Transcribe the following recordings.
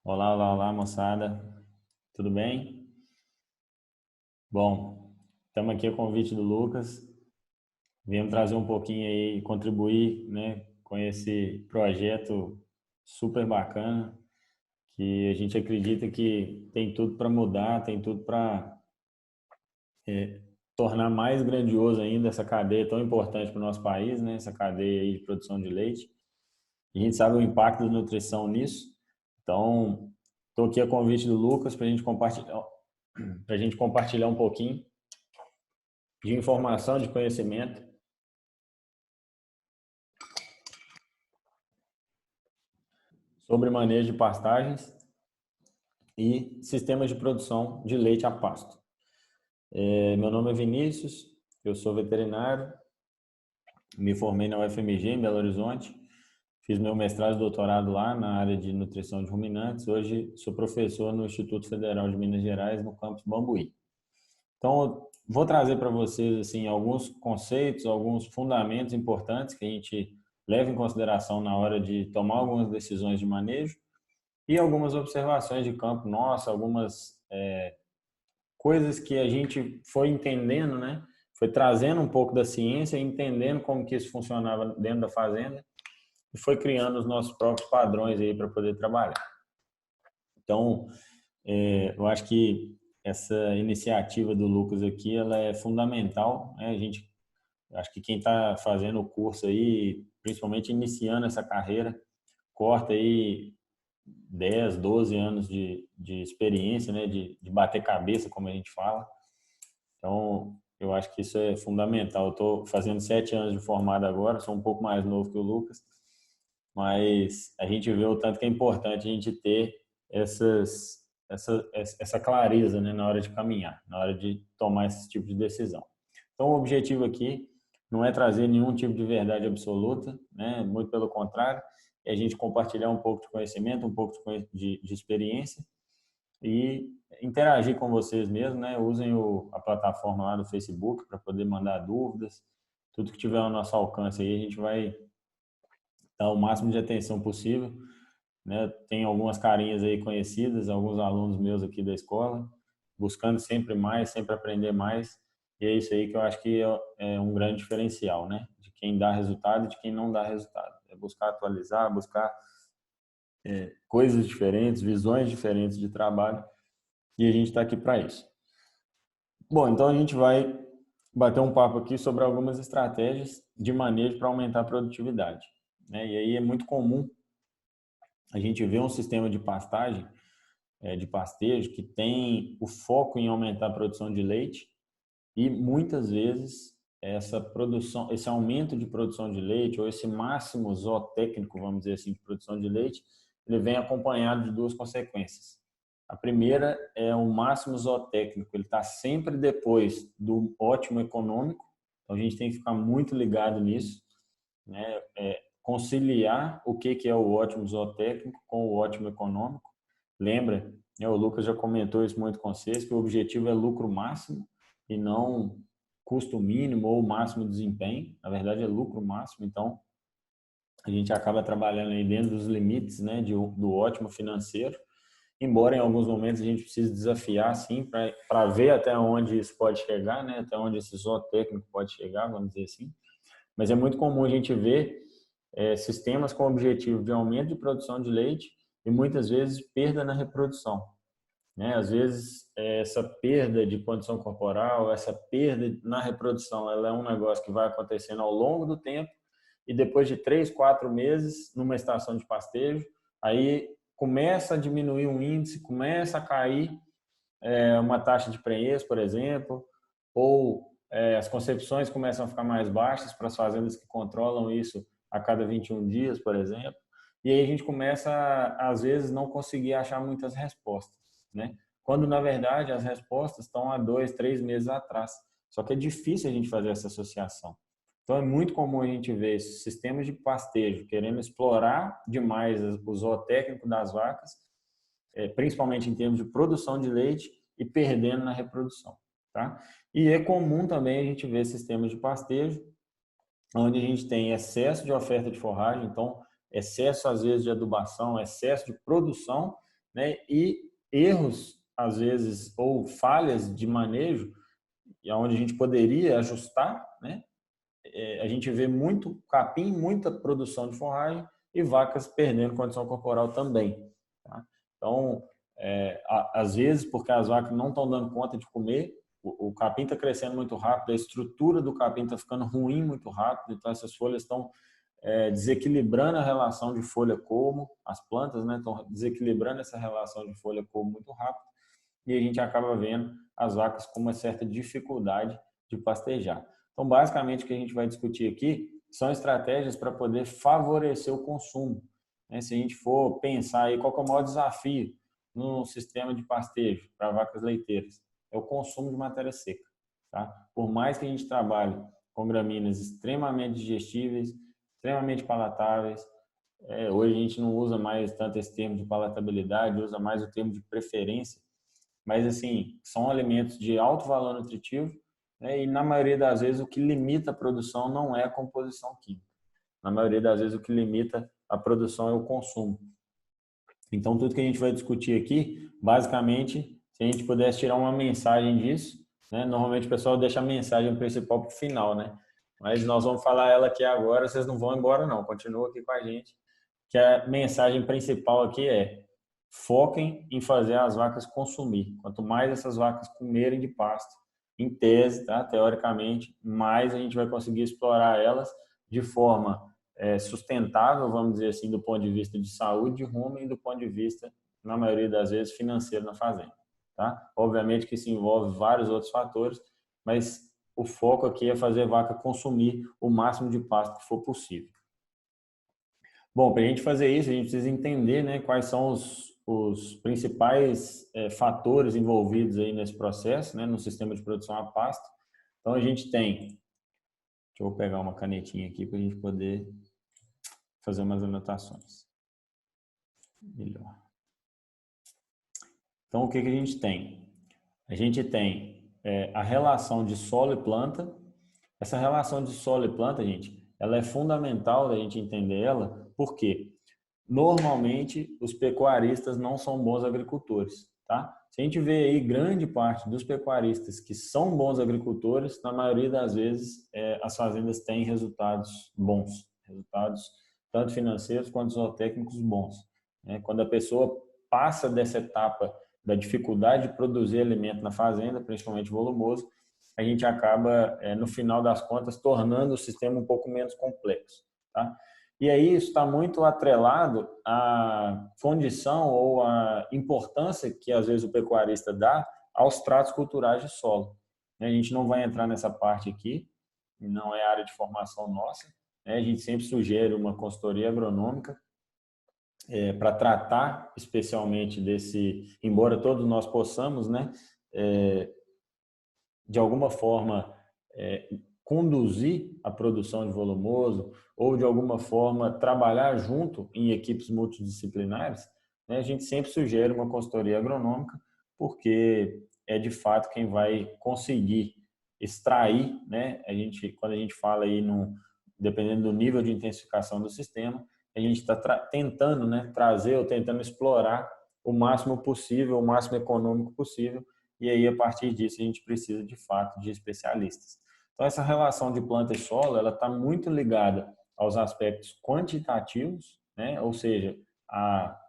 Olá, olá, olá, moçada. Tudo bem? Bom, estamos aqui a convite do Lucas. Viemos trazer um pouquinho aí, contribuir, né, com esse projeto super bacana, que a gente acredita que tem tudo para mudar, tem tudo para tornar mais grandioso ainda essa cadeia tão importante para o nosso país, né, essa cadeia aí de produção de leite. E a gente sabe o impacto da nutrição nisso. Então, estou aqui a convite do Lucas para a gente compartilhar um pouquinho de informação, de conhecimento sobre manejo de pastagens e sistemas de produção de leite a pasto. Meu nome é Vinícius, eu sou veterinário, me formei na UFMG em Belo Horizonte, fiz meu mestrado e doutorado lá na área de nutrição de ruminantes. Hoje sou professor no Instituto Federal de Minas Gerais, no campus Bambuí. Então, vou trazer para vocês assim alguns conceitos, alguns fundamentos importantes que a gente leva em consideração na hora de tomar algumas decisões de manejo e algumas observações de campo nossa, algumas coisas que a gente foi entendendo, né? Foi trazendo um pouco da ciência, entendendo como que isso funcionava dentro da fazenda e foi criando os nossos próprios padrões aí para poder trabalhar. Então, eu acho que essa iniciativa do Lucas aqui, ela é fundamental, né? Acho que quem está fazendo o curso aí, principalmente iniciando essa carreira, corta aí 10, 12 anos de experiência, né? De bater cabeça, como a gente fala. Então, eu acho que isso é fundamental. Eu estou fazendo 7 anos de formado agora, sou um pouco mais novo que o Lucas, mas a gente vê o tanto que é importante a gente ter essa clareza, né, na hora de caminhar, na hora de tomar esse tipo de decisão. Então, o objetivo aqui não é trazer nenhum tipo de verdade absoluta, né? Muito pelo contrário, é a gente compartilhar um pouco de conhecimento, um pouco de experiência e interagir com vocês mesmo, né? Usem a plataforma lá do Facebook para poder mandar dúvidas, tudo que tiver ao nosso alcance aí, a gente vai dar o máximo de atenção possível, né? Tem algumas carinhas aí conhecidas, alguns alunos meus aqui da escola, buscando sempre mais, sempre aprender mais, e é isso aí que eu acho que é um grande diferencial, né? De quem dá resultado e de quem não dá resultado. É buscar atualizar, buscar coisas diferentes, visões diferentes de trabalho, e a gente está aqui para isso. Bom, então a gente vai bater um papo aqui sobre algumas estratégias de manejo para aumentar a produtividade, né? E aí é muito comum a gente ver um sistema de pastagem, de pastejo, que tem o foco em aumentar a produção de leite e muitas vezes essa produção, esse aumento de produção de leite ou esse máximo zootécnico, vamos dizer assim, de produção de leite, ele vem acompanhado de duas consequências. A primeira é o máximo zootécnico, ele está sempre depois do ótimo econômico, então a gente tem que ficar muito ligado nisso, né? Conciliar o que é o ótimo zootécnico com o ótimo econômico. Lembra, né, o Lucas já comentou isso muito com vocês, que o objetivo é lucro máximo e não custo mínimo ou máximo desempenho. Na verdade, é lucro máximo. Então, a gente acaba trabalhando aí dentro dos limites, né, do ótimo financeiro. Embora em alguns momentos a gente precise desafiar, sim, para ver até onde isso pode chegar, né, até onde esse zootécnico pode chegar, vamos dizer assim. Mas é muito comum a gente ver sistemas com o objetivo de aumento de produção de leite e muitas vezes perda na reprodução, né? Às vezes essa perda de condição corporal, essa perda na reprodução, ela é um negócio que vai acontecendo ao longo do tempo e depois de 3, 4 meses numa estação de pastejo, aí começa a diminuir um índice, começa a cair uma taxa de prenhez, por exemplo, ou as concepções começam a ficar mais baixas para as fazendas que controlam isso a cada 21 dias, por exemplo, e aí a gente começa, às vezes, não conseguir achar muitas respostas, né? Quando, na verdade, as respostas estão há 2, 3 meses atrás. Só que é difícil a gente fazer essa associação. Então, é muito comum a gente ver esses sistemas de pastejo querendo explorar demais o zootécnico das vacas, principalmente em termos de produção de leite e perdendo na reprodução, tá? E é comum também a gente ver sistemas de pastejo onde a gente tem excesso de oferta de forragem, então excesso às vezes de adubação, excesso de produção né? E erros, às vezes, ou falhas de manejo, e onde a gente poderia ajustar, né? A gente vê muito capim, muita produção de forragem e vacas perdendo condição corporal também. Tá? Então, às vezes, porque as vacas não estão dando conta de comer, o capim está crescendo muito rápido, a estrutura do capim está ficando ruim muito rápido, então essas folhas estão desequilibrando a relação de folha-colmo, as plantas, né, estão desequilibrando essa relação de folha-colmo muito rápido, e a gente acaba vendo as vacas com uma certa dificuldade de pastejar. Então, basicamente, o que a gente vai discutir aqui são estratégias para poder favorecer o consumo. Se a gente for pensar aí qual que é o maior desafio no sistema de pastejo para vacas leiteiras, é o consumo de matéria seca. Tá? Por mais que a gente trabalhe com gramíneas extremamente digestíveis, extremamente palatáveis, hoje a gente não usa mais tanto esse termo de palatabilidade, usa mais o termo de preferência, mas assim, são alimentos de alto valor nutritivo, né? E na maioria das vezes o que limita a produção não é a composição química. Na maioria das vezes o que limita a produção é o consumo. Então tudo que a gente vai discutir aqui, basicamente, se a gente pudesse tirar uma mensagem disso, né? Normalmente o pessoal deixa a mensagem principal para o final, né? Mas nós vamos falar ela aqui agora, vocês não vão embora não, continua aqui com a gente, que a mensagem principal aqui é: foquem em fazer as vacas consumir. Quanto mais essas vacas comerem de pasto, em tese, tá? Teoricamente, mais a gente vai conseguir explorar elas de forma sustentável, vamos dizer assim, do ponto de vista de saúde de rumo e do ponto de vista, na maioria das vezes, financeiro na fazenda. Tá? Obviamente que isso envolve vários outros fatores, mas o foco aqui é fazer a vaca consumir o máximo de pasto que for possível. Bom, para a gente fazer isso, a gente precisa entender, né, quais são os principais fatores envolvidos aí nesse processo, né, no sistema de produção a pasto. Então, a gente tem, deixa eu pegar uma canetinha aqui para a gente poder fazer umas anotações. Melhor. Então, o que a gente tem? A gente tem a relação de solo e planta. Essa relação de solo e planta, gente, ela é fundamental da gente entender ela, porque normalmente os pecuaristas não são bons agricultores, tá? Se a gente vê aí grande parte dos pecuaristas que são bons agricultores, na maioria das vezes as fazendas têm resultados bons, resultados tanto financeiros quanto zootécnicos bons, né? Quando a pessoa passa dessa etapa da dificuldade de produzir alimento na fazenda, principalmente volumoso, a gente acaba, no final das contas, tornando o sistema um pouco menos complexo, tá? E aí isso está muito atrelado à condição ou à importância que, às vezes, o pecuarista dá aos tratos culturais de solo. A gente não vai entrar nessa parte aqui, não é área de formação nossa. A gente sempre sugere uma consultoria agronômica para tratar especialmente desse, embora todos nós possamos, né, de alguma forma, conduzir a produção de volumoso ou, de alguma forma, trabalhar junto em equipes multidisciplinares, né, a gente sempre sugere uma consultoria agronômica, porque é, de fato, quem vai conseguir extrair, né, quando a gente fala aí, dependendo do nível de intensificação do sistema, a gente está tentando, né, trazer ou tentando explorar o máximo possível, o máximo econômico possível, e aí, a partir disso, a gente precisa, de fato, de especialistas. Então, essa relação de planta e solo, ela está muito ligada aos aspectos quantitativos, né? Ou seja, a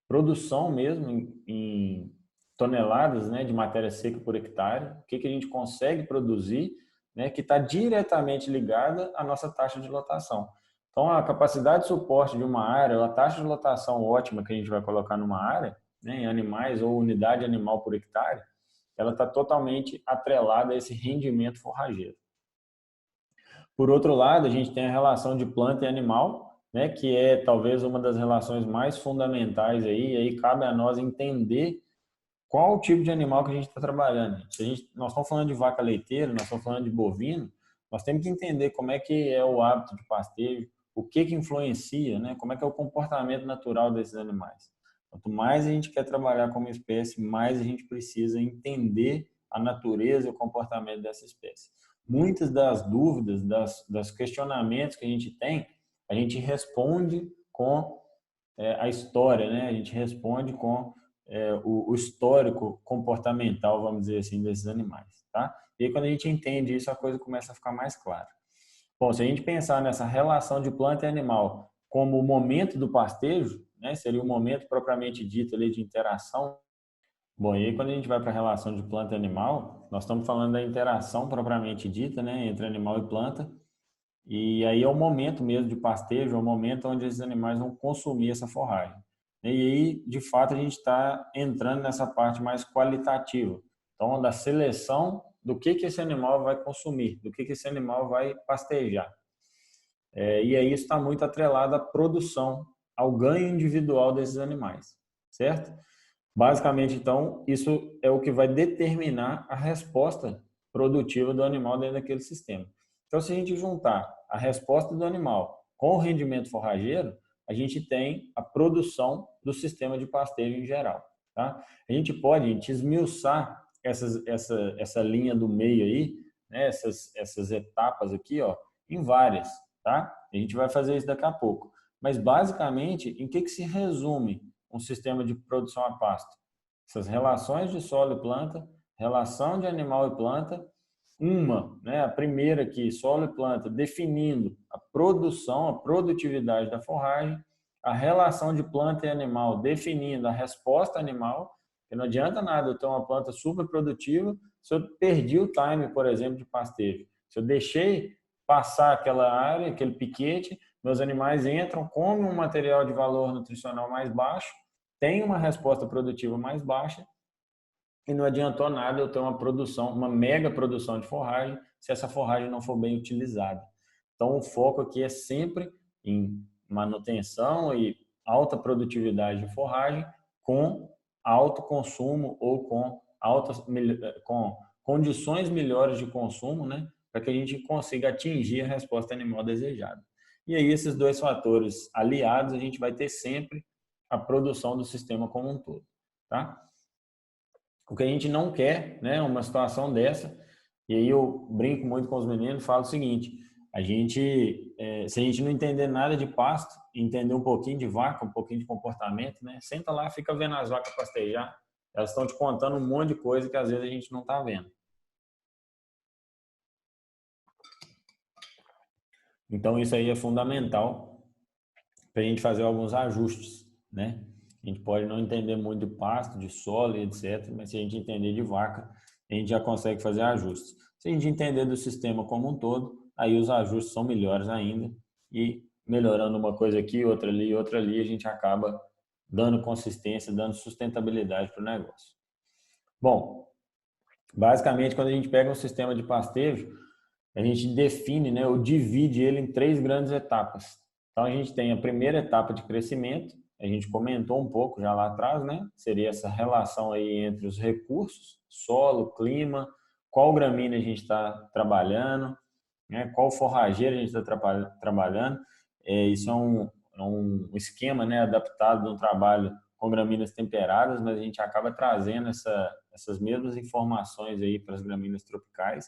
produção mesmo em toneladas, né, de matéria seca por hectare, o que a gente consegue produzir, né, que está diretamente ligada à nossa taxa de lotação. Então, a capacidade de suporte de uma área, a taxa de lotação ótima que a gente vai colocar numa área, né, em animais ou unidade animal por hectare, ela está totalmente atrelada a esse rendimento forrageiro. Por outro lado, a gente tem a relação de planta e animal, né, que é talvez uma das relações mais fundamentais aí, e aí cabe a nós entender qual o tipo de animal que a gente está trabalhando. Nós estamos falando de vaca leiteira, nós estamos falando de bovino, nós temos que entender como é que é o hábito de pastejo, o que influencia, né, como é que é o comportamento natural desses animais. Quanto mais a gente quer trabalhar como espécie, mais a gente precisa entender a natureza e o comportamento dessa espécie. Muitas das dúvidas, das questionamentos que a gente tem, a gente responde com a história, né? A gente responde com o histórico comportamental, vamos dizer assim, desses animais, tá? E aí, quando a gente entende isso, a coisa começa a ficar mais clara. Bom, se a gente pensar nessa relação de planta e animal como o momento do pastejo, né? Seria o momento propriamente dito ali de interação. Bom, e aí quando a gente vai para a relação de planta e animal, nós estamos falando da interação propriamente dita, né, entre animal e planta, e aí é o momento mesmo de pastejo, é o momento onde esses animais vão consumir essa forragem. E aí, de fato, a gente está entrando nessa parte mais qualitativa. Então, da seleção do que esse animal vai consumir, do que esse animal vai pastejar. E aí isso está muito atrelado à produção, ao ganho individual desses animais, certo? Basicamente, então, isso é o que vai determinar a resposta produtiva do animal dentro daquele sistema. Então, se a gente juntar a resposta do animal com o rendimento forrageiro, a gente tem a produção do sistema de pastejo em geral. Tá? A gente pode esmiuçar essa linha do meio aí, né, essas etapas aqui, ó, em várias. Tá? A gente vai fazer isso daqui a pouco. Mas, basicamente, em que se resume um sistema de produção a pasto? Essas relações de solo e planta, relação de animal e planta, né, a primeira aqui, solo e planta, definindo a produção, a produtividade da forragem, a relação de planta e animal, definindo a resposta animal, porque não adianta nada eu ter uma planta super produtiva se eu perdi o time, por exemplo, de pastejo. Se eu deixei passar aquela área, aquele piquete, meus animais entram, comem um material de valor nutricional mais baixo, tem uma resposta produtiva mais baixa e não adiantou nada eu ter uma produção, uma mega produção de forragem, se essa forragem não for bem utilizada. Então, o foco aqui é sempre em manutenção e alta produtividade de forragem com alto consumo ou com condições melhores de consumo, né, para que a gente consiga atingir a resposta animal desejada. E aí, esses dois fatores aliados, a gente vai ter sempre a produção do sistema como um todo, tá? O que a gente não quer, né, uma situação dessa, e aí eu brinco muito com os meninos, falo o seguinte, se a gente não entender nada de pasto, entender um pouquinho de vaca, um pouquinho de comportamento, né, senta lá, fica vendo as vacas pastejar, elas estão te contando um monte de coisa que às vezes a gente não está vendo. Então isso aí é fundamental para a gente fazer alguns ajustes, né? A gente pode não entender muito de pasto, de solo e etc, mas se a gente entender de vaca, a gente já consegue fazer ajustes. Se a gente entender do sistema como um todo, aí os ajustes são melhores ainda e melhorando uma coisa aqui, outra ali, a gente acaba dando consistência, dando sustentabilidade para o negócio. Bom, basicamente, quando a gente pega um sistema de pastejo, a gente define, né, ou divide ele em três grandes etapas. Então, a gente tem a primeira etapa de crescimento, a gente comentou um pouco já lá atrás, né? Seria essa relação aí entre os recursos, solo, clima, qual gramínea a gente está trabalhando, né? Qual forrageira a gente está trabalhando. Isso é um esquema, né, adaptado de um trabalho com gramíneas temperadas, mas a gente acaba trazendo essas mesmas informações aí para as gramíneas tropicais.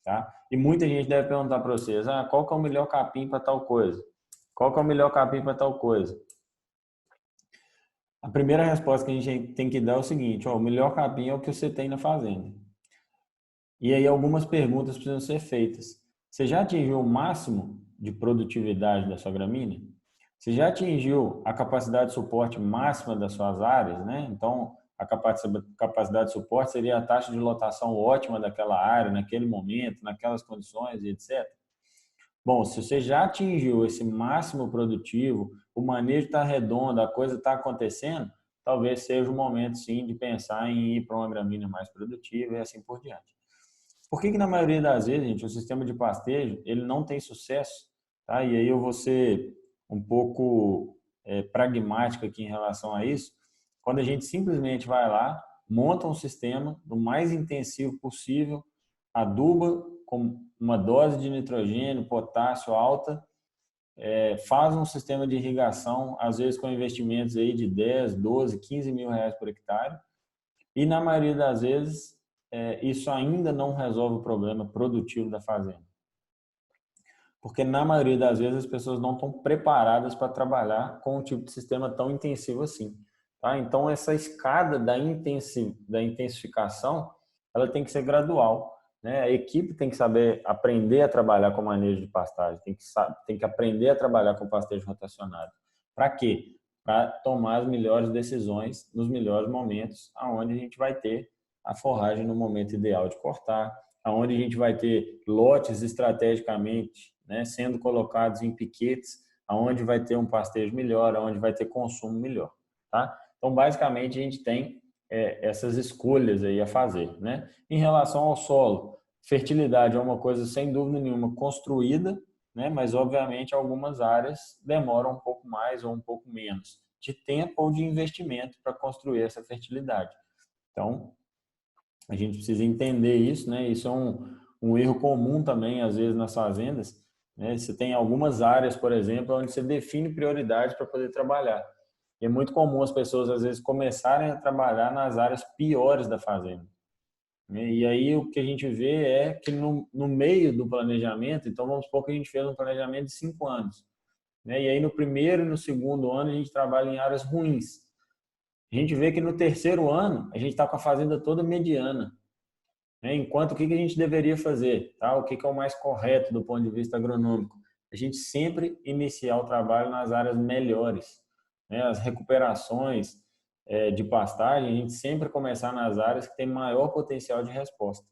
Tá? E muita gente deve perguntar para vocês, qual que é o melhor capim para tal coisa? Qual que é o melhor capim para tal coisa? A primeira resposta que a gente tem que dar é o seguinte, o melhor capim é o que você tem na fazenda. E aí algumas perguntas precisam ser feitas. Você já atingiu o máximo de produtividade da sua gramínea? Você já atingiu a capacidade de suporte máxima das suas áreas, né? Então, a capacidade de suporte seria a taxa de lotação ótima daquela área, naquele momento, naquelas condições e etc. Bom, se você já atingiu esse máximo produtivo, o manejo está redondo, a coisa está acontecendo, talvez seja o momento, sim, de pensar em ir para uma gramínea mais produtiva e assim por diante. Por que na maioria das vezes, gente, o sistema de pastejo, ele não tem sucesso, tá? E aí eu vou ser um pouco pragmático aqui em relação a isso. Quando a gente simplesmente vai lá, monta um sistema do mais intensivo possível, aduba com uma dose de nitrogênio, potássio alta, faz um sistema de irrigação, às vezes com investimentos aí de 10, 12, 15 mil reais por hectare, e na maioria das vezes isso ainda não resolve o problema produtivo da fazenda. porque na maioria das vezes as pessoas não estão preparadas para trabalhar com um tipo de sistema tão intensivo assim. Tá? Então, essa escada da intensificação, ela tem que ser gradual. Né? A equipe tem que saber aprender a trabalhar com manejo de pastagem, tem que aprender a trabalhar com pastejo rotacionado. Para quê? Para tomar as melhores decisões nos melhores momentos, aonde a gente vai ter a forragem no momento ideal de cortar, aonde a gente vai ter lotes estrategicamente, né, sendo colocados em piquetes, aonde vai ter um pastejo melhor, aonde vai ter consumo melhor. Tá? Então, basicamente, a gente tem essas escolhas aí a fazer. Né? Em relação ao solo, fertilidade é uma coisa, sem dúvida nenhuma, construída, né? Mas, obviamente, algumas áreas demoram um pouco mais ou um pouco menos de tempo ou de investimento para construir essa fertilidade. Então, a gente precisa entender isso, né? Isso é um erro comum também, às vezes, nas fazendas. Né? Você tem algumas áreas, por exemplo, onde você define prioridade para poder trabalhar. E é muito comum as pessoas, às vezes, começarem a trabalhar nas áreas piores da fazenda. E aí o que a gente vê é que no meio do planejamento, então vamos supor que a gente fez um planejamento de 5 anos. Né? E aí no primeiro e no segundo ano a gente trabalha em áreas ruins. A gente vê que no terceiro ano a gente está com a fazenda toda mediana. Né? Enquanto o que a gente deveria fazer? Tá? O que é o mais correto do ponto de vista agronômico? A gente sempre iniciar o trabalho nas áreas melhores. Né? As recuperações de pastagem, a gente sempre começar nas áreas que têm maior potencial de resposta.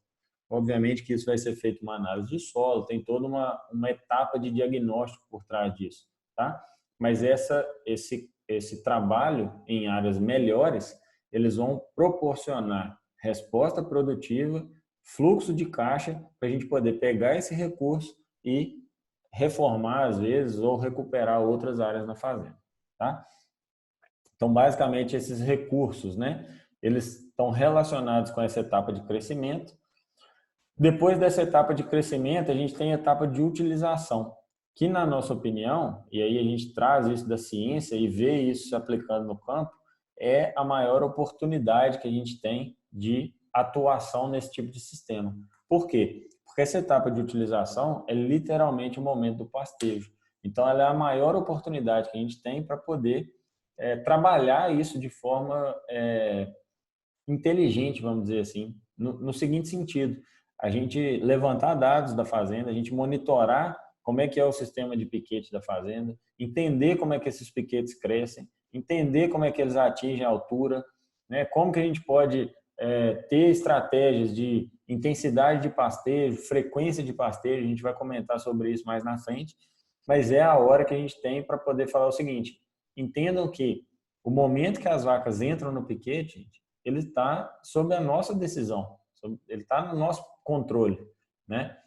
Obviamente que isso vai ser feito uma análise de solo, tem toda uma etapa de diagnóstico por trás disso. Tá? Mas esse trabalho em áreas melhores, eles vão proporcionar resposta produtiva, fluxo de caixa, para a gente poder pegar esse recurso e reformar, às vezes, ou recuperar outras áreas na fazenda. Tá? Então, basicamente, esses recursos, né, eles estão relacionados com essa etapa de crescimento. Depois dessa etapa de crescimento, a gente tem a etapa de utilização, que, na nossa opinião, e aí a gente traz isso da ciência e vê isso se aplicando no campo, é a maior oportunidade que a gente tem de atuação nesse tipo de sistema. Por quê? Porque essa etapa de utilização é literalmente o momento do pastejo. Então, ela é a maior oportunidade que a gente tem para poder trabalhar isso de forma inteligente, vamos dizer assim, no seguinte sentido: a gente levantar dados da fazenda, a gente monitorar como é que é o sistema de piquete da fazenda, entender como é que esses piquetes crescem, entender como é que eles atingem a altura, né? Como que a gente pode ter estratégias de intensidade de pastejo, frequência de pastejo, a gente vai comentar sobre isso mais na frente, mas é a hora que a gente tem para poder falar o seguinte: entendam que o momento que as vacas entram no piquete, ele está sob a nossa decisão, ele está no nosso controle, né?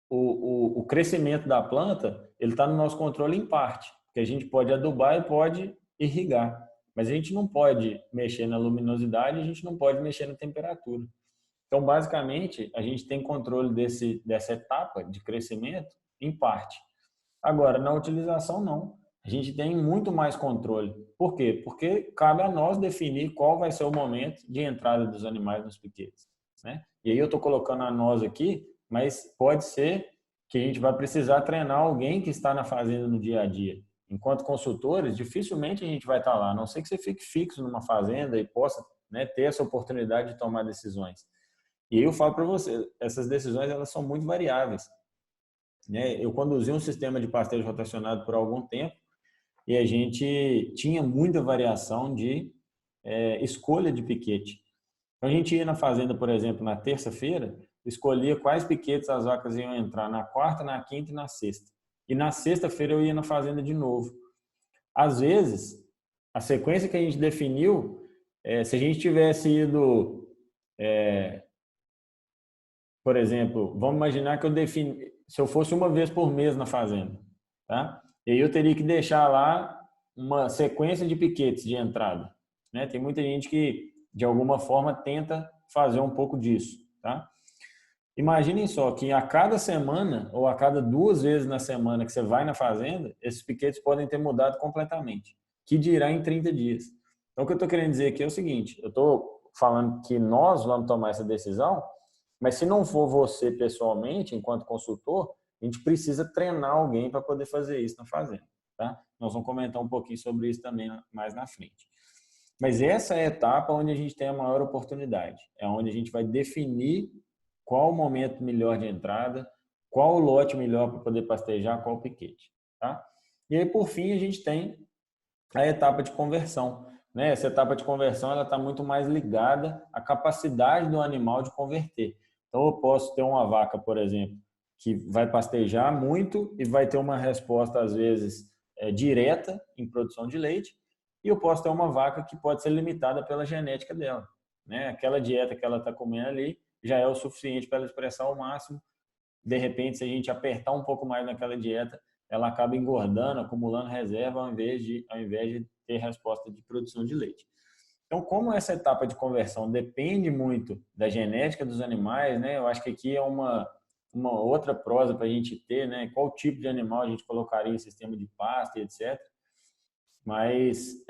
O crescimento da planta, ele está no nosso controle em parte, porque a gente pode adubar e pode irrigar, mas a gente não pode mexer na luminosidade, a gente não pode mexer na temperatura. Então, basicamente, a gente tem controle dessa etapa de crescimento em parte. Agora, na utilização, não. A gente tem muito mais controle. Por quê? Porque cabe a nós definir qual vai ser o momento de entrada dos animais nos piquetes. Né? E aí eu estou colocando a nós aqui, mas pode ser que a gente vai precisar treinar alguém que está na fazenda no dia a dia. Enquanto consultores, dificilmente a gente vai estar lá, a não ser que você fique fixo numa fazenda e possa, né, ter essa oportunidade de tomar decisões. E aí eu falo para você, essas decisões elas são muito variáveis. Né? Eu conduzi um sistema de pastejo rotacionado por algum tempo e a gente tinha muita variação de escolha de piquete. Então, a gente ia na fazenda, por exemplo, na terça-feira, escolhia quais piquetes as vacas iam entrar na quarta, na quinta e na sexta. E na sexta-feira eu ia na fazenda de novo. Às vezes, a sequência que a gente definiu, se a gente tivesse ido, por exemplo, vamos imaginar que se eu fosse uma vez por mês na fazenda, tá? E aí eu teria que deixar lá uma sequência de piquetes de entrada, né? Tem muita gente que, de alguma forma, tenta fazer um pouco disso, tá? Imaginem só que a cada semana ou a cada 2 vezes na semana que você vai na fazenda, esses piquetes podem ter mudado completamente, que dirá em 30 dias. Então, o que eu estou querendo dizer aqui é o seguinte: eu estou falando que nós vamos tomar essa decisão, mas se não for você pessoalmente, enquanto consultor, a gente precisa treinar alguém para poder fazer isso na fazenda, tá? Nós vamos comentar um pouquinho sobre isso também mais na frente. Mas essa é a etapa onde a gente tem a maior oportunidade, é onde a gente vai definir qual o momento melhor de entrada, qual o lote melhor para poder pastejar, qual o piquete, tá? E aí, por fim, a gente tem a etapa de conversão, né? Essa etapa de conversão ela está muito mais ligada à capacidade do animal de converter. Então, eu posso ter uma vaca, por exemplo, que vai pastejar muito e vai ter uma resposta, às vezes, direta em produção de leite, e eu posso ter uma vaca que pode ser limitada pela genética dela, né? Aquela dieta que ela está comendo ali já é o suficiente para ela expressar ao máximo. De repente, se a gente apertar um pouco mais naquela dieta, ela acaba engordando, acumulando reserva, ao invés de ter resposta de produção de leite. Então, como essa etapa de conversão depende muito da genética dos animais, né? Eu acho que aqui é uma outra prosa para a gente ter, né? Qual tipo de animal a gente colocaria em sistema de pasta, etc. Mas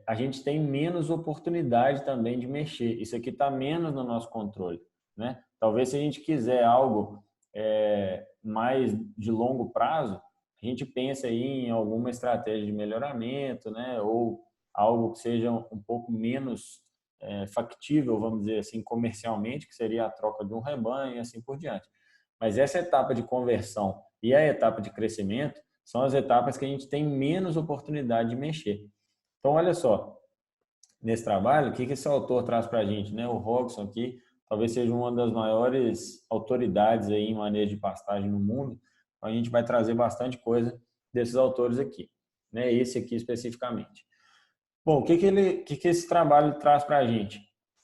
a gente tem menos oportunidade também de mexer. Isso aqui está menos no nosso controle, né? Talvez se a gente quiser algo mais de longo prazo, a gente pensa aí em alguma estratégia de melhoramento, né? Ou algo que seja um pouco menos factível, vamos dizer assim, comercialmente, que seria a troca de um rebanho e assim por diante. Mas essa etapa de conversão e a etapa de crescimento são as etapas que a gente tem menos oportunidade de mexer. Então, olha só, nesse trabalho, o que esse autor traz para a gente, né? O Hodgson aqui, talvez seja uma das maiores autoridades aí em manejo de pastagem no mundo. Então, a gente vai trazer bastante coisa desses autores aqui, né? Esse aqui especificamente. Bom, o que esse trabalho traz para a gente?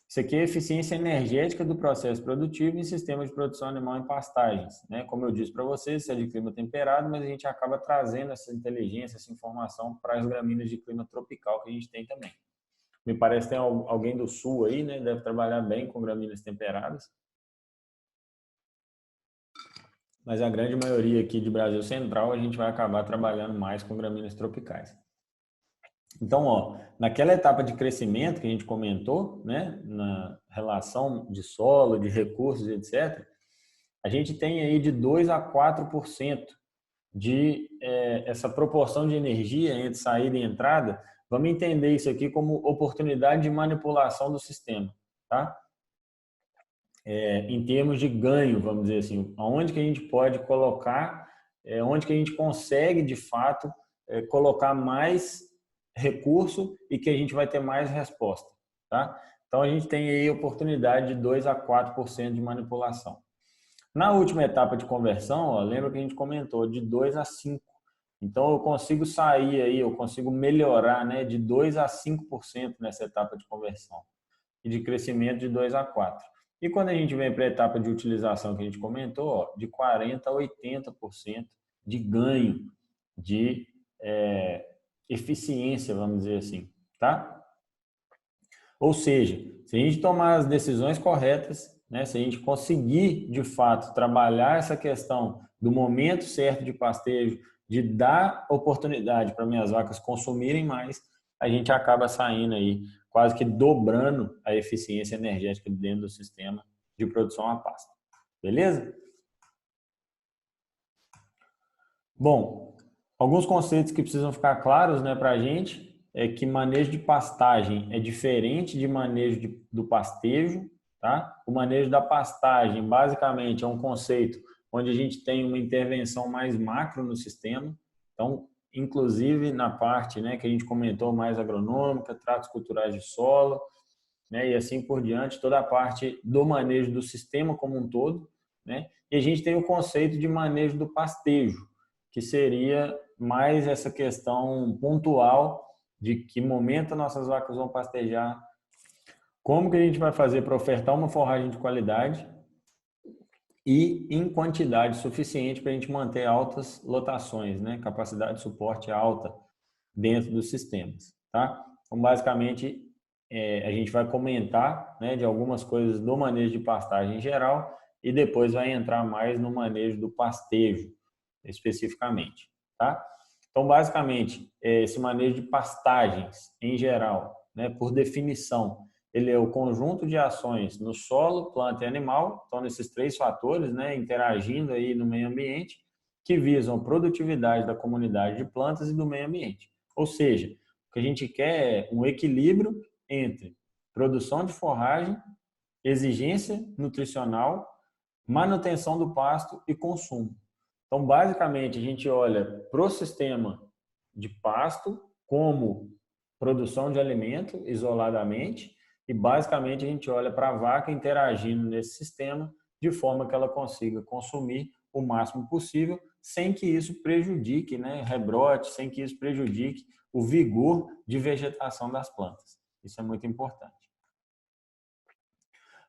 Isso aqui é a eficiência energética do processo produtivo em sistemas de produção animal em pastagens, né? Como eu disse para vocês, isso é de clima temperado, mas a gente acaba trazendo essa inteligência, essa informação para as gramíneas de clima tropical que a gente tem também. Me parece que tem alguém do sul aí, né? Deve trabalhar bem com gramíneas temperadas. Mas a grande maioria aqui de Brasil Central, a gente vai acabar trabalhando mais com gramíneas tropicais. Então, ó, naquela etapa de crescimento que a gente comentou, né, na relação de solo, de recursos, etc., a gente tem aí de 2 a 4% de essa proporção de energia entre saída e entrada. Vamos entender isso aqui como oportunidade de manipulação do sistema, tá? Em termos de ganho, vamos dizer assim, aonde que a gente pode colocar, onde que a gente consegue, de fato, colocar mais recurso e que a gente vai ter mais resposta, tá? Então, a gente tem aí oportunidade de 2 a 4% de manipulação. Na última etapa de conversão, ó, lembra que a gente comentou de 2 a 5. Então, eu consigo sair aí, eu consigo melhorar, né, de 2 a 5% nessa etapa de conversão e de crescimento de 2 a 4. E quando a gente vem para a etapa de utilização que a gente comentou, ó, de 40 a 80% de ganho de eficiência, vamos dizer assim, tá? Ou seja, se a gente tomar as decisões corretas, né, se a gente conseguir, de fato, trabalhar essa questão do momento certo de pastejo, de dar oportunidade para minhas vacas consumirem mais, a gente acaba saindo aí quase que dobrando a eficiência energética dentro do sistema de produção a pasto. Beleza? Bom, alguns conceitos que precisam ficar claros, né, para a gente é que manejo de pastagem é diferente de manejo do pastejo, tá? O manejo da pastagem, basicamente, é um conceito onde a gente tem uma intervenção mais macro no sistema. Então, inclusive na parte, né, que a gente comentou mais agronômica, tratos culturais de solo, né, e assim por diante, toda a parte do manejo do sistema como um todo, né? E a gente tem o conceito de manejo do pastejo, que seria mais essa questão pontual de que momento nossas vacas vão pastejar, como que a gente vai fazer para ofertar uma forragem de qualidade e em quantidade suficiente para a gente manter altas lotações, né? Capacidade de suporte alta dentro dos sistemas, tá? Então, basicamente, a gente vai comentar, né, de algumas coisas do manejo de pastagem em geral e depois vai entrar mais no manejo do pastejo, especificamente, tá? Então, basicamente, esse manejo de pastagens em geral, né, por definição, ele é o conjunto de ações no solo, planta e animal, então nesses três fatores, né, interagindo aí no meio ambiente, que visam a produtividade da comunidade de plantas e do meio ambiente. Ou seja, o que a gente quer é um equilíbrio entre produção de forragem, exigência nutricional, manutenção do pasto e consumo. Então, basicamente, a gente olha para o sistema de pasto como produção de alimento isoladamente e, basicamente, a gente olha para a vaca interagindo nesse sistema de forma que ela consiga consumir o máximo possível sem que isso prejudique, né, rebrote, sem que isso prejudique o vigor de vegetação das plantas. Isso é muito importante.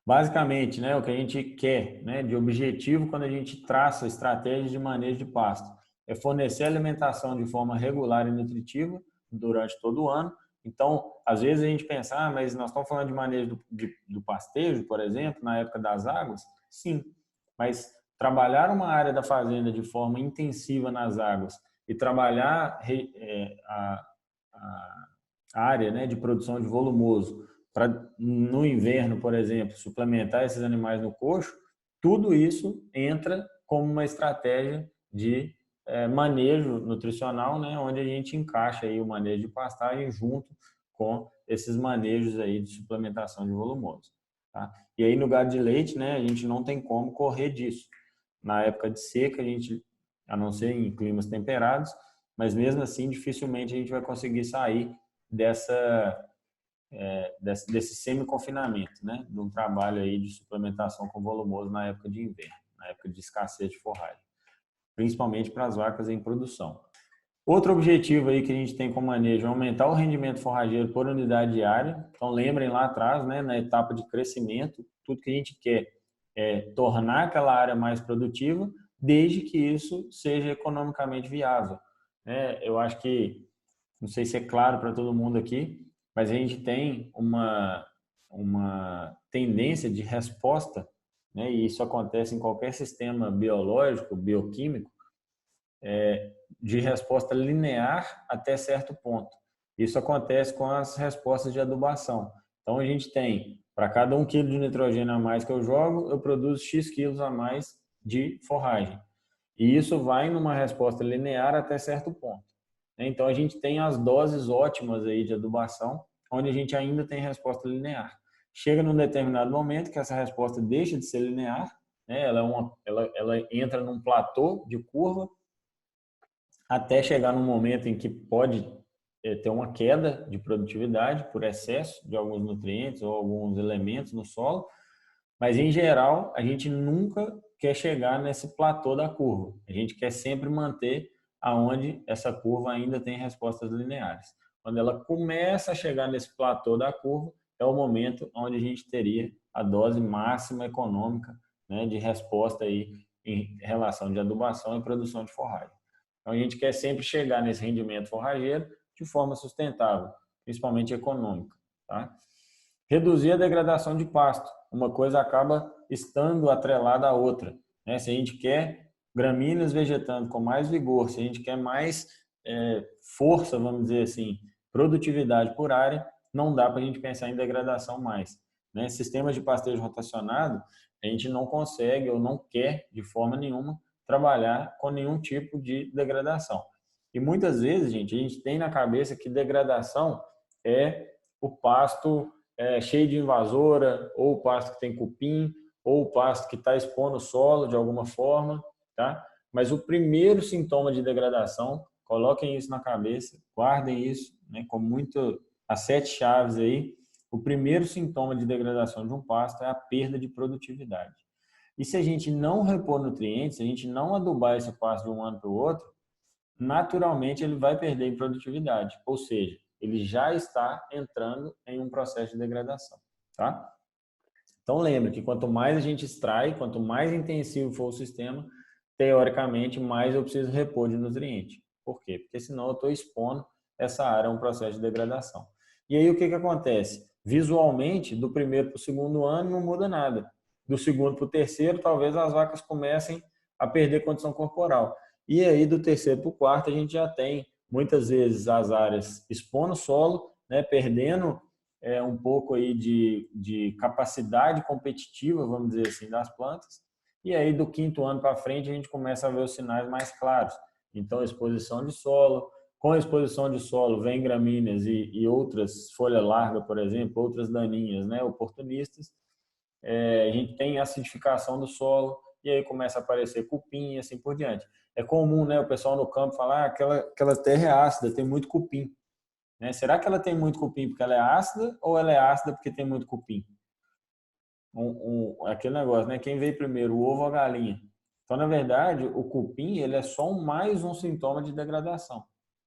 Basicamente, né, o que a gente quer, né, de objetivo quando a gente traça estratégias de manejo de pasto é fornecer alimentação de forma regular e nutritiva durante todo o ano. Então, às vezes a gente pensa, mas nós estamos falando de manejo do pastejo, por exemplo, na época das águas. Sim, mas trabalhar uma área da fazenda de forma intensiva nas águas e trabalhar a área, né, de produção de volumoso para no inverno, por exemplo, suplementar esses animais no coxo, tudo isso entra como uma estratégia de manejo nutricional, né, onde a gente encaixa aí o manejo de pastagem junto com esses manejos aí de suplementação de volumoso. Tá? E aí no gado de leite, né, a gente não tem como correr disso. Na época de seca, a gente, a não ser em climas temperados, mas mesmo assim dificilmente a gente vai conseguir sair desse semi-confinamento, né? De um trabalho aí de suplementação com volumoso na época de inverno, na época de escassez de forragem, principalmente para as vacas em produção. Outro objetivo aí que a gente tem com manejo é aumentar o rendimento forrageiro por unidade diária. Então lembrem lá atrás, né, na etapa de crescimento, tudo que a gente quer é tornar aquela área mais produtiva, desde que isso seja economicamente viável. Eu acho que, não sei se é claro para todo mundo aqui, mas a gente tem uma tendência de resposta, né, e isso acontece em qualquer sistema biológico, bioquímico, de resposta linear até certo ponto. Isso acontece com as respostas de adubação. Então, a gente tem, para cada 1 quilo de nitrogênio a mais que eu jogo, eu produzo X quilos a mais de forragem. E isso vai numa resposta linear até certo ponto. Então, a gente tem as doses ótimas aí de adubação, onde a gente ainda tem resposta linear. Chega num determinado momento que essa resposta deixa de ser linear, né? Ela entra num platô de curva, até chegar num momento em que pode ter uma queda de produtividade por excesso de alguns nutrientes ou alguns elementos no solo, mas em geral a gente nunca quer chegar nesse platô da curva. A gente quer sempre manter aonde essa curva ainda tem respostas lineares. Quando ela começa a chegar nesse platô da curva, é o momento onde a gente teria a dose máxima econômica, né, de resposta aí em relação de adubação e produção de forragem. Então, a gente quer sempre chegar nesse rendimento forrageiro de forma sustentável, principalmente econômica. Tá? Reduzir a degradação de pasto. Uma coisa acaba estando atrelada à outra. Né? Se a gente quer gramíneas vegetando com mais vigor, se a gente quer mais força, vamos dizer assim, produtividade por área, não dá para a gente pensar em degradação mais. Né? Sistemas de pastejo rotacionado, a gente não consegue ou não quer, de forma nenhuma, trabalhar com nenhum tipo de degradação. E muitas vezes, gente, a gente tem na cabeça que degradação é o pasto cheio de invasora, ou o pasto que tem cupim, ou o pasto que está expondo o solo de alguma forma, tá? Mas o primeiro sintoma de degradação, coloquem isso na cabeça, guardem isso, né, com muito as 7 chaves aí. O primeiro sintoma de degradação de um pasto é a perda de produtividade. E se a gente não repor nutrientes, se a gente não adubar esse pasto de um ano para o outro, naturalmente ele vai perder em produtividade, ou seja, ele já está entrando em um processo de degradação, tá? Então lembre que quanto mais a gente extrai, quanto mais intensivo for o sistema, teoricamente mais eu preciso repor de nutriente. Por quê? Porque senão eu estou expondo essa área a um processo de degradação. E aí o que acontece? Visualmente, do primeiro para o segundo ano não muda nada. Do segundo para o terceiro, talvez as vacas comecem a perder condição corporal. E aí do terceiro para o quarto a gente já tem muitas vezes as áreas expondo o solo, né, perdendo um pouco aí de capacidade competitiva, vamos dizer assim, das plantas, E aí, do quinto ano para frente, a gente começa a ver os sinais mais claros. Então, exposição de solo. Com a exposição de solo, vem gramíneas e outras, folha larga, por exemplo, outras daninhas, né, oportunistas. A gente tem acidificação do solo, e aí começa a aparecer cupim e assim por diante. É comum, né, o pessoal no campo falar, aquela terra é ácida, tem muito cupim. Né? Será que ela tem muito cupim porque ela é ácida ou ela é ácida porque tem muito cupim? Aquele negócio, né? Quem veio primeiro, o ovo ou a galinha? Então, na verdade, o cupim ele é só mais um sintoma de degradação.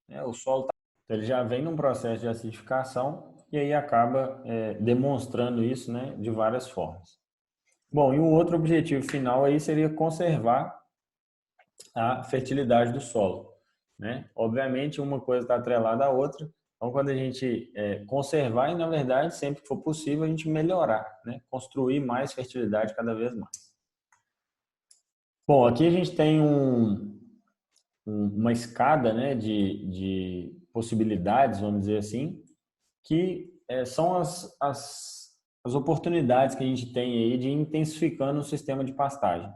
Né? O solo então, ele já vem num processo de acidificação e aí acaba demonstrando isso, né, de várias formas. Bom, e um outro objetivo final aí seria conservar a fertilidade do solo. Né? Obviamente, uma coisa está atrelada à outra. Então, quando a gente conservar e, na verdade, sempre que for possível, a gente melhorar, né? Construir mais fertilidade cada vez mais. Bom, aqui a gente tem uma escada, né, de possibilidades, vamos dizer assim, que são as oportunidades que a gente tem aí de ir intensificando o sistema de pastagem.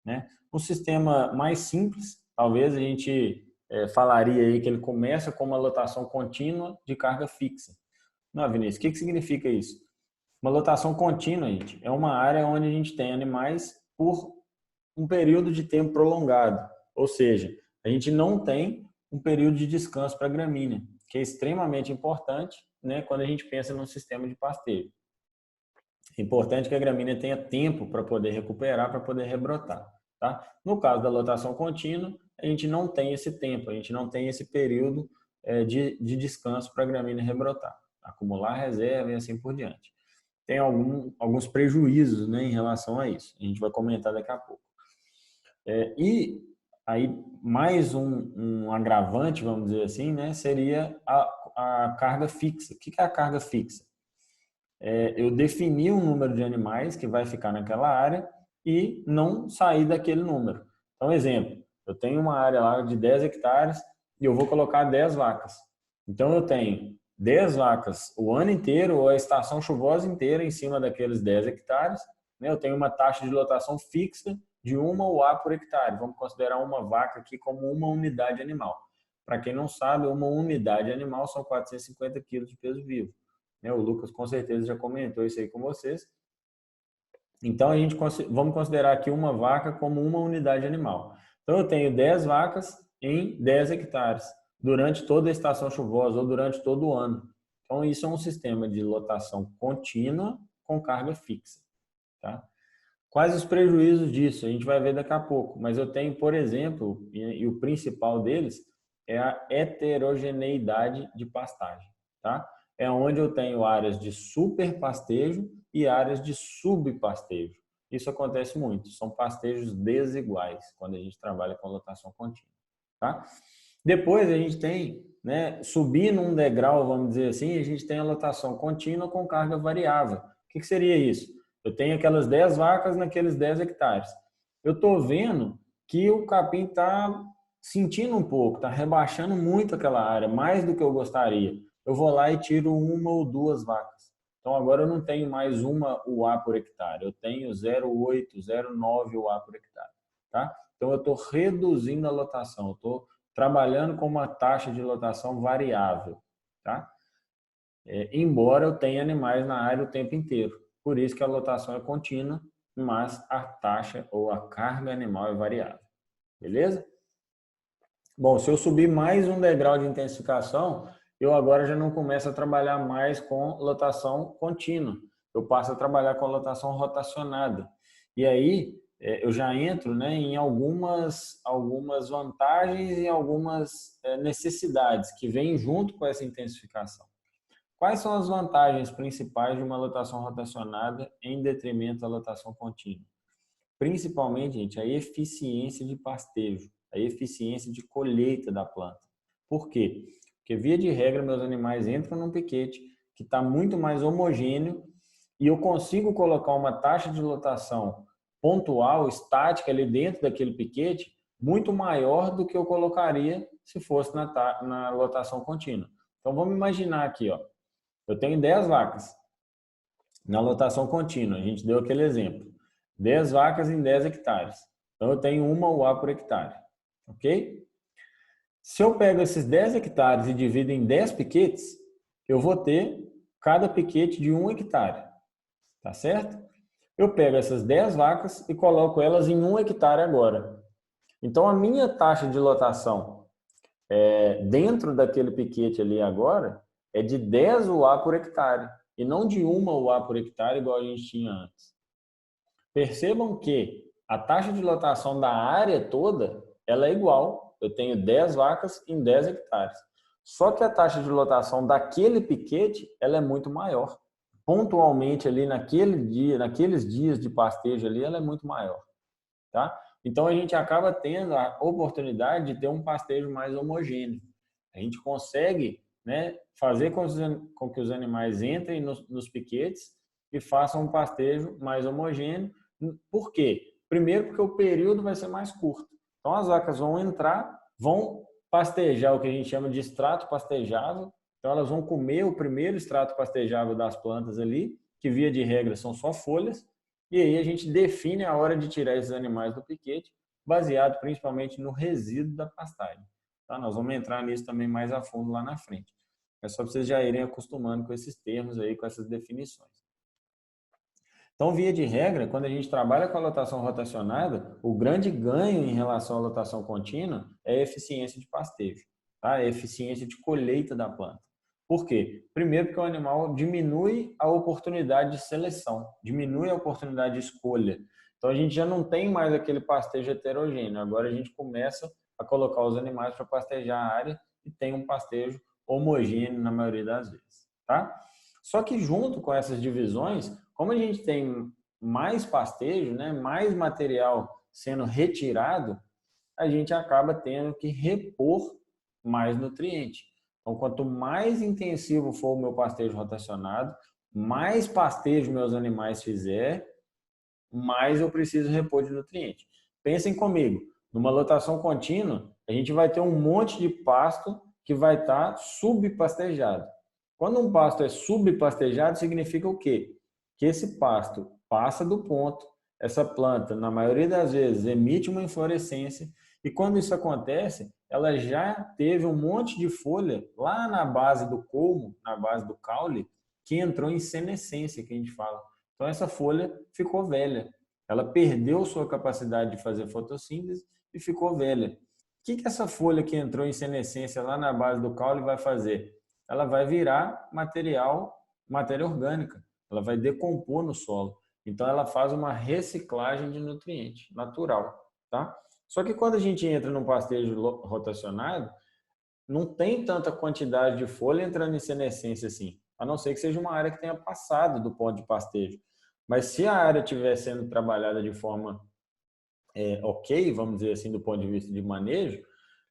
Né? Um sistema mais simples, talvez a gente falaria aí que ele começa com uma lotação contínua de carga fixa. Não, Vinícius, o que significa isso? Uma lotação contínua, gente, é uma área onde a gente tem animais por um período de tempo prolongado. Ou seja, a gente não tem um período de descanso para a gramínea, que é extremamente importante, né, quando a gente pensa num sistema de pasteio. É importante que a gramínea tenha tempo para poder recuperar, para poder rebrotar. Tá? No caso da lotação contínua, a gente não tem esse tempo, a gente não tem esse período de descanso para a gramínea rebrotar, acumular reserva e assim por diante. Tem alguns prejuízos, né, em relação a isso. A gente vai comentar daqui a pouco. E aí, mais um agravante, vamos dizer assim, né, seria a carga fixa. O que é a carga fixa? Eu definir um número de animais que vai ficar naquela área e não sair daquele número. Então, exemplo, eu tenho uma área lá de 10 hectares e eu vou colocar 10 vacas. Então, eu tenho 10 vacas o ano inteiro ou a estação chuvosa inteira em cima daqueles 10 hectares. Né? Eu tenho uma taxa de lotação fixa de 1 UA por hectare. Vamos considerar uma vaca aqui como uma unidade animal. Para quem não sabe, uma unidade animal são 450 quilos de peso vivo. O Lucas com certeza já comentou isso aí com vocês. Então, vamos considerar aqui uma vaca como uma unidade animal. Então, eu tenho 10 vacas em 10 hectares durante toda a estação chuvosa ou durante todo o ano. Então, isso é um sistema de lotação contínua com carga fixa. Tá? Quais os prejuízos disso? A gente vai ver daqui a pouco. Mas eu tenho, por exemplo, e o principal deles é a heterogeneidade de pastagem. Tá? É onde eu tenho áreas de superpastejo e áreas de subpastejo. Isso acontece muito, são pastejos desiguais quando a gente trabalha com lotação contínua. Tá? Depois a gente tem, né, subindo um degrau, vamos dizer assim, a gente tem a lotação contínua com carga variável. O que seria isso? Eu tenho aquelas 10 vacas naqueles 10 hectares. Eu estou vendo que o capim está sentindo um pouco, está rebaixando muito aquela área, mais do que eu gostaria. Eu vou lá e tiro uma ou duas vacas. Então, agora eu não tenho mais uma UA por hectare, eu tenho 0,8, 0,9 UA por hectare. Tá? Então, eu estou reduzindo a lotação, eu estou trabalhando com uma taxa de lotação variável. Tá? Embora eu tenha animais na área o tempo inteiro. Por isso que a lotação é contínua, mas a taxa ou a carga animal é variável. Beleza? Bom, se eu subir mais um degrau de intensificação, eu agora já não começo a trabalhar mais com lotação contínua. Eu passo a trabalhar com lotação rotacionada. E aí eu já entro, né, em algumas vantagens e algumas necessidades que vêm junto com essa intensificação. Quais são as vantagens principais de uma lotação rotacionada em detrimento da lotação contínua? Principalmente, gente, a eficiência de pastejo, a eficiência de colheita da planta. Por quê? Porque, via de regra, meus animais entram num piquete que está muito mais homogêneo e eu consigo colocar uma taxa de lotação pontual, estática, ali dentro daquele piquete, muito maior do que eu colocaria se fosse na lotação contínua. Então, vamos imaginar aqui, ó, eu tenho 10 vacas na lotação contínua, a gente deu aquele exemplo. 10 vacas em 10 hectares. Então, eu tenho uma UA por hectare. Ok? Se eu pego esses 10 hectares e divido em 10 piquetes, eu vou ter cada piquete de 1 hectare. Tá certo? Eu pego essas 10 vacas e coloco elas em 1 hectare agora. Então, a minha taxa de lotação dentro daquele piquete ali agora é de 10 UA por hectare e não de 1 UA por hectare igual a gente tinha antes. Percebam que a taxa de lotação da área toda ela é igual. Eu tenho 10 vacas em 10 hectares. Só que a taxa de lotação daquele piquete ela é muito maior. Pontualmente ali naquele dia, naqueles dias de pastejo ali, ela é muito maior, tá? Então a gente acaba tendo a oportunidade de ter um pastejo mais homogêneo. A gente consegue, né, fazer com que os animais entrem nos piquetes e façam um pastejo mais homogêneo. Por quê? Primeiro porque o período vai ser mais curto. Então as vacas vão entrar, vão pastejar o que a gente chama de extrato pastejável. Então elas vão comer o primeiro extrato pastejável das plantas ali, que via de regra são só folhas, e aí a gente define a hora de tirar esses animais do piquete, baseado principalmente no resíduo da pastagem. Tá? Nós vamos entrar nisso também mais a fundo lá na frente. É só para vocês já irem acostumando com esses termos aí, com essas definições. Então, via de regra, quando a gente trabalha com a lotação rotacionada, o grande ganho em relação à lotação contínua é a eficiência de pastejo, tá? A eficiência de colheita da planta. Por quê? Primeiro porque o animal diminui a oportunidade de seleção, diminui a oportunidade de escolha. Então, a gente já não tem mais aquele pastejo heterogêneo. Agora, a gente começa a colocar os animais para pastejar a área e tem um pastejo homogêneo na maioria das vezes, tá? Só que junto com essas divisões, como a gente tem mais pastejo, né, mais material sendo retirado, a gente acaba tendo que repor mais nutriente. Então, quanto mais intensivo for o meu pastejo rotacionado, mais pastejo meus animais fizer, mais eu preciso repor de nutriente. Pensem comigo, numa lotação contínua, a gente vai ter um monte de pasto que vai estar subpastejado. Quando um pasto é subpastejado, significa o quê? Que esse pasto passa do ponto, essa planta, na maioria das vezes, emite uma inflorescência, e quando isso acontece, ela já teve um monte de folha lá na base do colmo, na base do caule, que entrou em senescência, que a gente fala. Então, essa folha ficou velha. Ela perdeu sua capacidade de fazer fotossíntese e ficou velha. O que essa folha que entrou em senescência lá na base do caule vai fazer? Ela vai virar matéria orgânica. Ela vai decompor no solo. Então, ela faz uma reciclagem de nutriente natural, tá? Só que quando a gente entra num pastejo rotacionado, não tem tanta quantidade de folha entrando em senescência assim, a não ser que seja uma área que tenha passado do ponto de pastejo. Mas se a área estiver sendo trabalhada de forma ok, vamos dizer assim, do ponto de vista de manejo,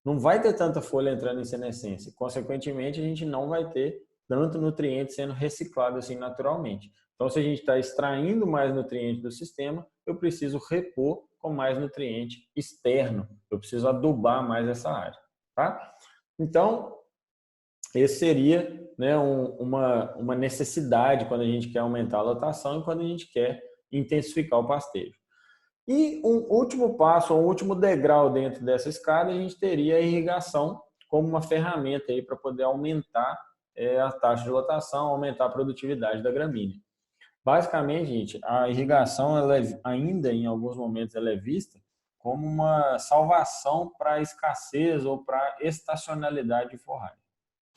não vai ter tanta folha entrando em senescência. Consequentemente, a gente não vai ter tanto nutriente sendo reciclado assim naturalmente. Então, se a gente está extraindo mais nutriente do sistema, eu preciso repor com mais nutriente externo. Eu preciso adubar mais essa área, tá? Então, esse seria, né, uma necessidade quando a gente quer aumentar a lotação e quando a gente quer intensificar o pastejo. E um último passo, um último degrau dentro dessa escada, a gente teria a irrigação como uma ferramenta aí para poder aumentar a taxa de lotação, aumentar a produtividade da gramínea. Basicamente, gente, a irrigação, ela ainda em alguns momentos, ela é vista como uma salvação para a escassez ou para a estacionalidade de forragem.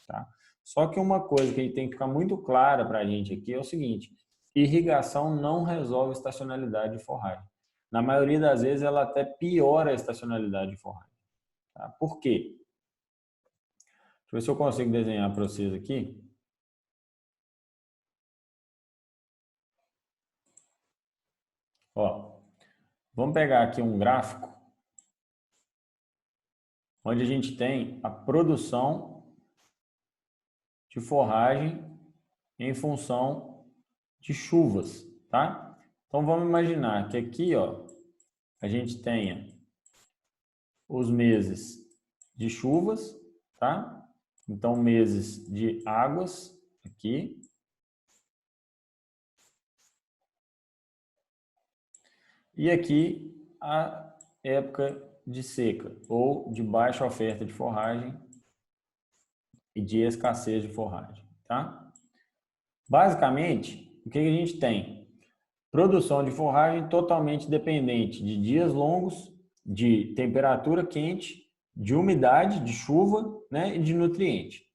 Tá? Só que uma coisa que tem que ficar muito clara para a gente aqui é o seguinte: irrigação não resolve estacionalidade de forragem. Na maioria das vezes, ela até piora a estacionalidade de forragem. Tá? Por quê? Deixa eu ver se eu consigo desenhar para vocês aqui. Ó, vamos pegar aqui um gráfico onde a gente tem a produção de forragem em função de chuvas, tá? Então vamos imaginar que aqui, ó, a gente tenha os meses de chuvas, tá? Então meses de águas aqui. E aqui a época de seca ou de baixa oferta de forragem e de escassez de forragem, tá? Basicamente, o que a gente tem? Produção de forragem totalmente dependente de dias longos, de temperatura quente, de umidade, de chuva, né, e de nutriente.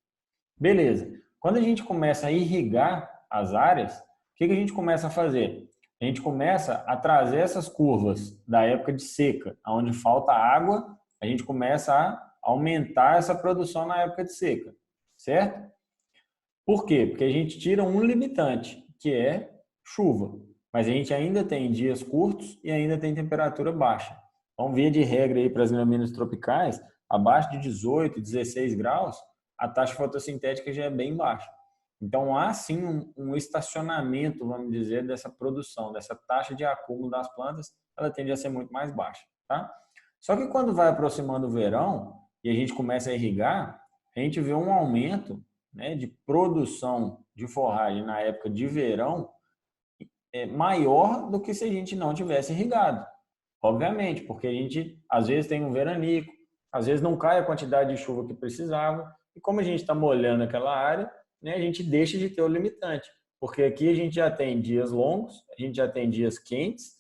Beleza. Quando a gente começa a irrigar as áreas, o que a gente começa a fazer? A gente começa a trazer essas curvas da época de seca, onde falta água, a gente começa a aumentar essa produção na época de seca, certo? Por quê? Porque a gente tira um limitante, que é chuva. Mas a gente ainda tem dias curtos e ainda tem temperatura baixa. Então, via de regra aí para as gramíneas tropicais, abaixo de 18, 16 graus, a taxa fotossintética já é bem baixa. Então, há sim um estacionamento, vamos dizer, dessa produção, dessa taxa de acúmulo das plantas, ela tende a ser muito mais baixa, tá? Só que quando vai aproximando o verão e a gente começa a irrigar, a gente vê um aumento, né, de produção de forragem na época de verão maior do que se a gente não tivesse irrigado. Obviamente, porque a gente às vezes tem um veranico, às vezes não cai a quantidade de chuva que precisava, e como a gente está molhando aquela área, né, a gente deixa de ter o limitante. Porque aqui a gente já tem dias longos, a gente já tem dias quentes,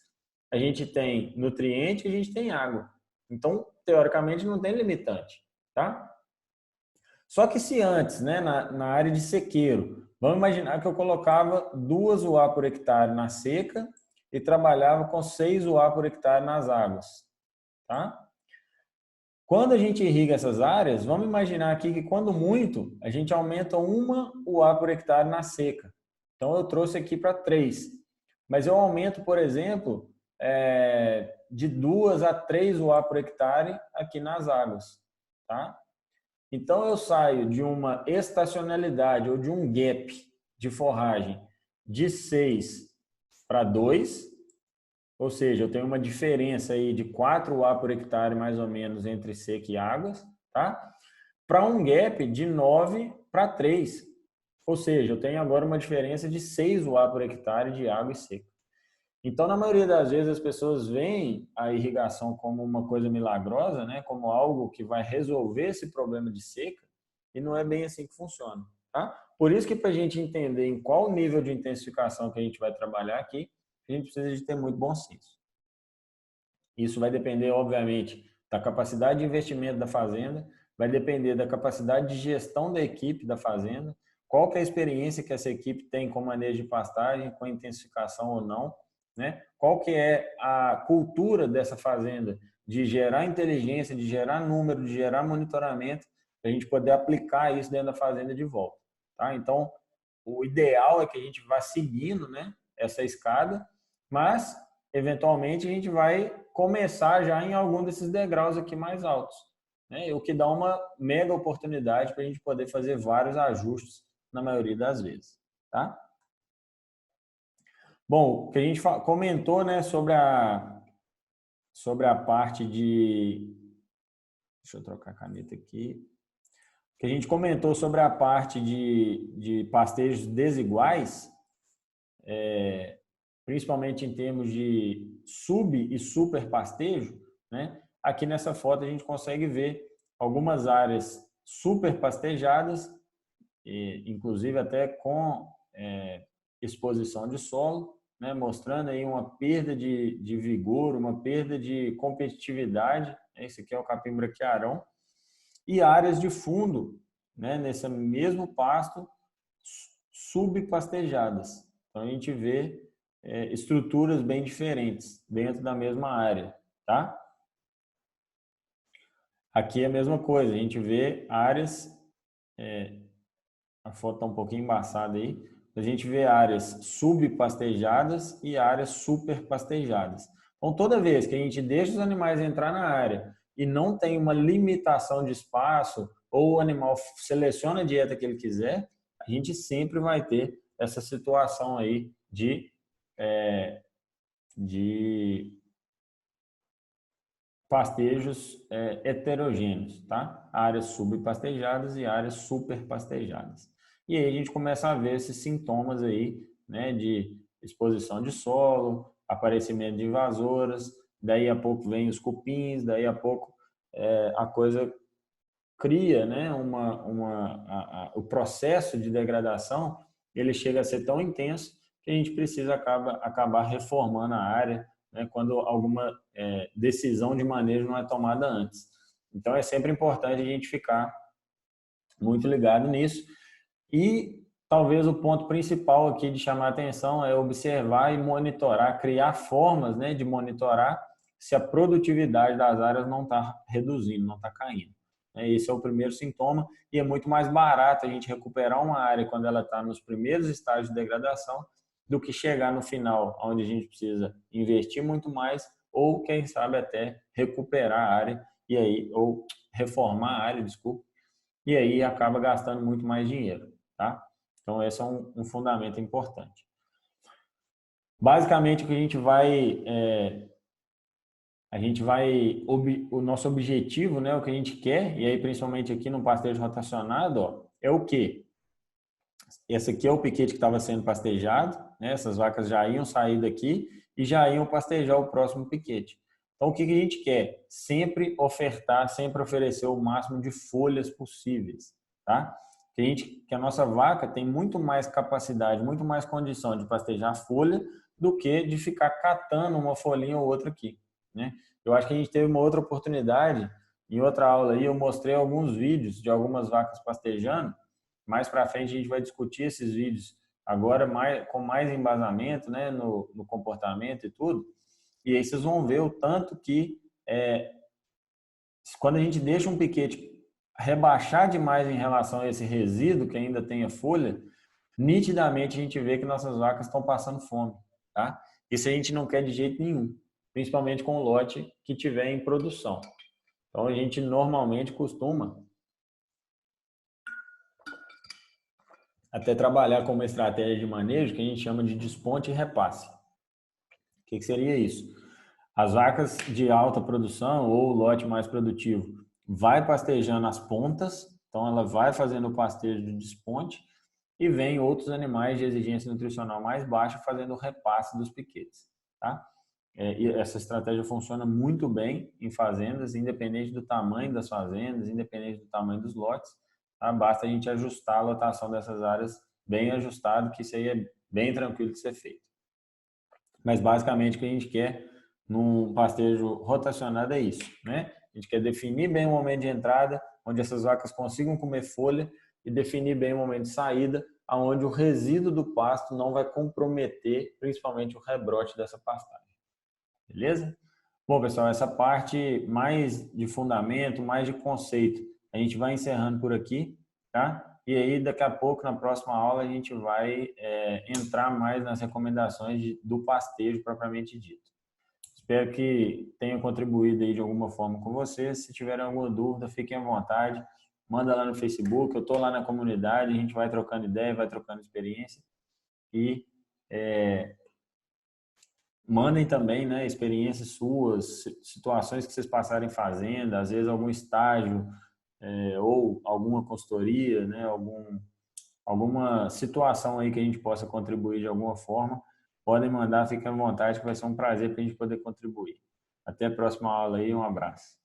a gente tem nutriente e a gente tem água. Então, teoricamente, não tem limitante, tá? Só que se antes, né, na área de sequeiro, vamos imaginar que eu colocava 2 UA por hectare na seca e trabalhava com 6 UA por hectare nas águas, tá? Quando a gente irriga essas áreas, vamos imaginar aqui que quando muito, a gente aumenta 1 UA por hectare na seca. Então eu trouxe aqui para 3. Mas eu aumento, por exemplo, de 2 a 3 UA por hectare aqui nas águas, tá? Então, eu saio de uma estacionalidade ou de um gap de forragem de 6 para 2, ou seja, eu tenho uma diferença aí de 4 UA por hectare mais ou menos entre seca e águas, tá? Para um gap de 9 para 3, ou seja, eu tenho agora uma diferença de 6 UA por hectare de água e seca. Então, na maioria das vezes, as pessoas veem a irrigação como uma coisa milagrosa, né? Como algo que vai resolver esse problema de seca, e não é bem assim que funciona, tá? Por isso que para a gente entender em qual nível de intensificação que a gente vai trabalhar aqui, a gente precisa de ter muito bom senso. Isso vai depender, obviamente, da capacidade de investimento da fazenda, vai depender da capacidade de gestão da equipe da fazenda, qual que é a experiência que essa equipe tem com manejo de pastagem, com intensificação ou não, né? Qual que é a cultura dessa fazenda de gerar inteligência, de gerar número, de gerar monitoramento, para a gente poder aplicar isso dentro da fazenda de volta, tá? Então, o ideal é que a gente vá seguindo, né, essa escada, mas eventualmente a gente vai começar já em algum desses degraus aqui mais altos, né? O que dá uma mega oportunidade para a gente poder fazer vários ajustes na maioria das vezes, tá? Bom, o que a gente comentou, né, sobre a parte de... Deixa eu trocar a caneta aqui. O que a gente comentou sobre a parte de pastejos desiguais, principalmente em termos de sub e super pastejo, né? Aqui nessa foto a gente consegue ver algumas áreas super pastejadas, inclusive até com exposição de solo, né? Mostrando aí uma perda de vigor, uma perda de competitividade. Esse aqui é o capim braquiarão. E áreas de fundo, né? Nesse mesmo pasto, subpastejadas. Então a gente vê estruturas bem diferentes dentro da mesma área, tá? Aqui é a mesma coisa, a gente vê áreas, a foto está um pouquinho embaçada aí, a gente vê áreas subpastejadas e áreas superpastejadas. Então toda vez que a gente deixa os animais entrar na área e não tem uma limitação de espaço ou o animal seleciona a dieta que ele quiser, a gente sempre vai ter essa situação aí de pastejos heterogêneos, tá? Áreas subpastejadas e áreas superpastejadas. E aí a gente começa a ver esses sintomas aí, né, de exposição de solo, aparecimento de invasoras, daí a pouco vem os cupins, daí a pouco a coisa cria, né, o processo de degradação, ele chega a ser tão intenso que a gente precisa acabar reformando a área, né, quando alguma decisão de manejo não é tomada antes. Então, é sempre importante a gente ficar muito ligado nisso. E talvez o ponto principal aqui de chamar a atenção é observar e monitorar, criar formas, né, de monitorar se a produtividade das áreas não está reduzindo, não está caindo. Esse é o primeiro sintoma e é muito mais barato a gente recuperar uma área quando ela está nos primeiros estágios de degradação do que chegar no final, onde a gente precisa investir muito mais ou, quem sabe, até recuperar a área e aí, ou reformar a área, desculpa, e aí acaba gastando muito mais dinheiro, tá? Então, esse é um fundamento importante. Basicamente, o que o nosso objetivo, né, o que a gente quer, e aí principalmente aqui no pastejo rotacionado, ó, é o quê? Esse aqui é o piquete que estava sendo pastejado, né? Essas vacas já iam sair daqui e já iam pastejar o próximo piquete. Então, o que a gente quer? Sempre ofertar, sempre oferecer o máximo de folhas possíveis, tá? Que a nossa vaca tem muito mais capacidade, muito mais condição de pastejar folha do que de ficar catando uma folhinha ou outra aqui, né? Eu acho que a gente teve uma outra oportunidade, em outra aula aí eu mostrei alguns vídeos de algumas vacas pastejando. Mais para frente a gente vai discutir esses vídeos agora com mais embasamento, né, no comportamento e tudo. E aí vocês vão ver o tanto que quando a gente deixa um piquete rebaixar demais em relação a esse resíduo que ainda tem a folha, nitidamente a gente vê que nossas vacas estão passando fome, tá? Isso a gente não quer de jeito nenhum, principalmente com o lote que tiver em produção. Então a gente normalmente costuma até trabalhar com uma estratégia de manejo que a gente chama de desponte e repasse. O que seria isso? As vacas de alta produção ou o lote mais produtivo vai pastejando as pontas, então ela vai fazendo o pastejo de desponte e vem outros animais de exigência nutricional mais baixa fazendo o repasse dos piquetes, tá? E essa estratégia funciona muito bem em fazendas, independente do tamanho das fazendas, independente do tamanho dos lotes. Tá? Basta a gente ajustar a lotação dessas áreas bem ajustado, que isso aí é bem tranquilo de ser feito. Mas basicamente o que a gente quer num pastejo rotacionado é isso, né? A gente quer definir bem o momento de entrada, onde essas vacas consigam comer folha, e definir bem o momento de saída, onde o resíduo do pasto não vai comprometer principalmente o rebrote dessa pastagem. Beleza? Bom, pessoal, essa parte mais de fundamento, mais de conceito, a gente vai encerrando por aqui, tá? E aí, daqui a pouco, na próxima aula, a gente vai entrar mais nas recomendações do pastejo propriamente dito. Espero que tenha contribuído aí de alguma forma com vocês. Se tiverem alguma dúvida, fiquem à vontade. Manda lá no Facebook, eu estou lá na comunidade, a gente vai trocando ideia, vai trocando experiência. E mandem também, né, experiências suas, situações que vocês passarem fazendo, às vezes algum estágio ou alguma consultoria, né, alguma situação aí que a gente possa contribuir de alguma forma. Podem mandar, fiquem à vontade, que vai ser um prazer para a gente poder contribuir. Até a próxima aula aí, um abraço.